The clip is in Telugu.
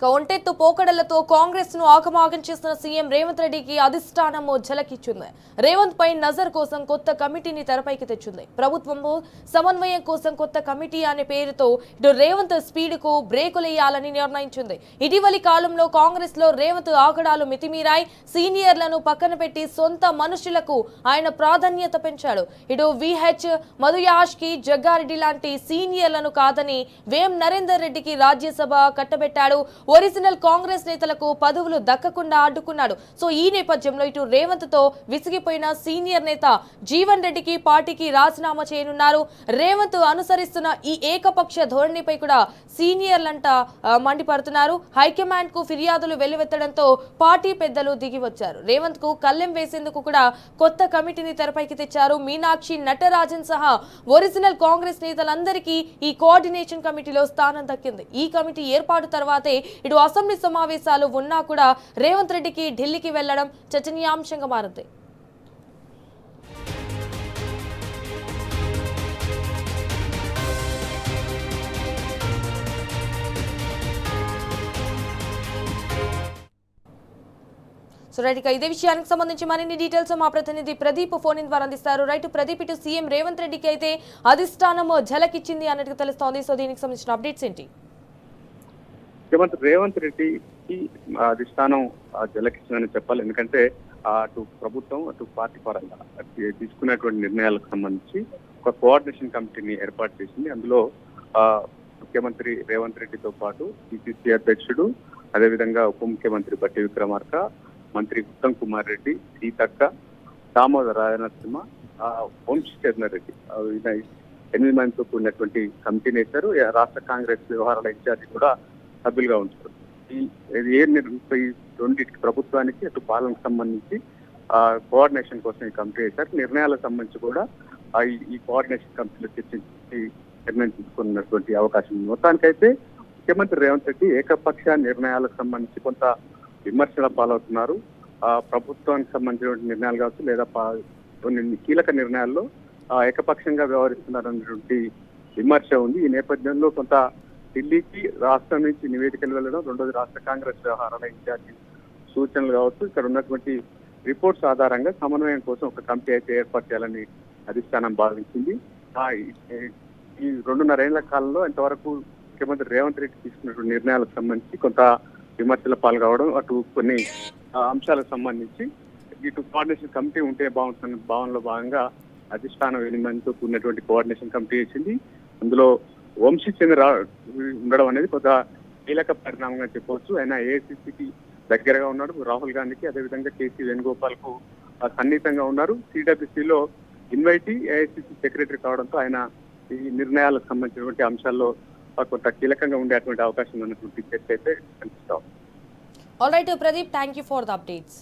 ఒంటెత్తు పోకడలతో కాంగ్రెస్ ను ఆకమాగం చేసిన సీఎం రేవంత్ రెడ్డికి అధిష్టానము ఝలకిచ్చింది. రేవంత్ పై నజర్ కోసం కొత్త కమిటీని తెరపైకి తెచ్చింది. ప్రభుత్వము సమన్వయం కోసం కొత్త కమిటీ అనే పేరుతో ఇటు రేవంత్ స్పీడ్ కు బ్రేకులేయాలని నిర్ణయించింది. ఇటీవలి కాలంలో కాంగ్రెస్ లో రేవంత్ ఆగడాలు మితిమీరాయి. సీనియర్లను పక్కన పెట్టి సొంత మనుషులకు ఆయన ప్రాధాన్యత పెంచాడు. ఇటు విహెచ్ మధుయాష్ కి జగ్గారెడ్డి లాంటి సీనియర్లను కాదని వేం నరేందర్ రెడ్డికి రాజ్యసభ కట్టబెట్టాడు. ఒరిజినల్ కాంగ్రెస్ నేతలకు పదవులు దక్కకుండా అడ్డుకున్నాడు. సో ఈ నేపథ్యంలో ఇటు రేవంత్ తో విసిగిపోయిన సీనియర్ నేత జీవన్ రెడ్డికి పార్టీకి రాజీనామా చేయనున్నారు. రేవంత్ అనుసరిస్తున్న ఈ ఏకపక్ష ధోరణిపై కూడా సీనియర్లంతా మండిపడుతున్నారు. హైకమాండ్ కు ఫిర్యాదులు వెల్లువెత్తడంతో పార్టీ పెద్దలు దిగి వచ్చారు. రేవంత్ కు కళ్ళెం వేసేందుకు కూడా కొత్త కమిటీని తెరపైకి తెచ్చారు. మీనాక్షి, నటరాజన్ సహా ఒరిజినల్ కాంగ్రెస్ నేతలందరికీ ఈ కోఆర్డినేషన్ కమిటీలో స్థానం దక్కింది. ఈ కమిటీ ఏర్పాటు తర్వాతే ఇటు అసెంబ్లీ సమావేశాలు ఉన్నా కూడా రేవంత్ రెడ్డికి ఢిల్లీకి వెళ్లడం చర్చనీయాంశంగా మారింది. సో రైట్, ఇదే విషయానికి సంబంధించి మరిన్ని డీటెయిల్స్ మా ప్రతినిధి ప్రదీప్ ఫోన్ ద్వారా అందిస్తారు. రైట్ ప్రదీప్, ఇటు సీఎం రేవంత్ రెడ్డికి అయితే అధిష్టానం ఝలకిచ్చింది అన్నట్టుగా తెలుస్తోంది. సో దీనికి సంబంధించిన అప్డేట్స్ ఏంటి? ముఖ్యమంత్రి రేవంత్ రెడ్డికి అధిష్టానం ఝలకిచ్చిందని చెప్పాలి. ఎందుకంటే అటు ప్రభుత్వం అటు పార్టీ పరంగా తీసుకునేటువంటి నిర్ణయాలకు సంబంధించి ఒక కోఆర్డినేషన్ కమిటీని ఏర్పాటు చేసింది. అందులో ముఖ్యమంత్రి రేవంత్ రెడ్డితో పాటు పిసిసి అధ్యక్షుడు, అదేవిధంగా ఉప ముఖ్యమంత్రి బట్టి విక్రమార్క, మంత్రి ఉత్తమ్ కుమార్ రెడ్డి, సీతక్క, దామోదర రాజనరసింహ, వంశీచంద్ర రెడ్డి 8 మందితో కూడినటువంటి కమిటీని వేశారు. రాష్ట్ర కాంగ్రెస్ వ్యవహారాల ఇన్ఛార్జి కూడా సభ్యులుగా ఉంచారు. ఈ రెండింటికి ప్రభుత్వానికి అటు పాలనకు సంబంధించి కోఆర్డినేషన్ కోసం ఈ కమిటీ వేశారు. నిర్ణయాలకు సంబంధించి కూడా ఈ కోఆర్డినేషన్ కమిటీలో చర్చించి నిర్ణయం తీసుకున్నటువంటి అవకాశం ఉంది. మొత్తానికైతే ముఖ్యమంత్రి రేవంత్ రెడ్డి ఏకపక్ష నిర్ణయాలకు సంబంధించి కొంత విమర్శల పాలవుతున్నారు. ప్రభుత్వానికి సంబంధించిన నిర్ణయాలు కావచ్చు, లేదా కొన్ని కీలక నిర్ణయాల్లో ఏకపక్షంగా వ్యవహరిస్తున్నారనేటువంటి విమర్శ ఉంది. ఈ నేపథ్యంలో కొంత ఢిల్లీకి రాష్ట్రం నుంచి నివేదికలు వెళ్ళడం, రెండోది రాష్ట్ర కాంగ్రెస్ వ్యవహారాల ఇన్ఛార్జి సూచనలు కావచ్చు, ఇక్కడ ఉన్నటువంటి రిపోర్ట్స్ ఆధారంగా సమన్వయం కోసం ఒక కమిటీ అయితే ఏర్పాటు చేయాలని అధిష్టానం భావించింది. ఈ 2.5 ఏళ్ల కాలంలో ఇంతవరకు ముఖ్యమంత్రి రేవంత్ రెడ్డి తీసుకున్నటువంటి నిర్ణయాలకు సంబంధించి కొంత విమర్శల పాల్గొవడం, అటు కొన్ని అంశాలకు సంబంధించి ఇటు కోఆర్డినేషన్ కమిటీ ఉంటే బాగుంటున్న భావనలో భాగంగా అధిష్టానం 8 మందితో కూడినటువంటి కోఆర్డినేషన్ కమిటీ ఇచ్చింది. అందులో వంశీచంద్ర ఉండడం అనేది కొంత కీలక పరిణామంగా చెప్పవచ్చు. ఆయన ఏఐసిసికి దగ్గరగా ఉన్నాడు, రాహుల్ గాంధీకి, అదేవిధంగా కేసీ వేణుగోపాల్ కు సన్నిహితంగా ఉన్నారు. సిడబ్ల్యూసీలో ఇన్వైటీ ఏఐసిసి సెక్రటరీ కావడంతో ఆయన ఈ నిర్ణయాలకు సంబంధించినటువంటి అంశాల్లో కొంత కీలకంగా ఉండేటువంటి అవకాశం ఉన్నటువంటి చర్చ అయితే కనిపిస్తాం. All right Pradeep, thank you for the updates.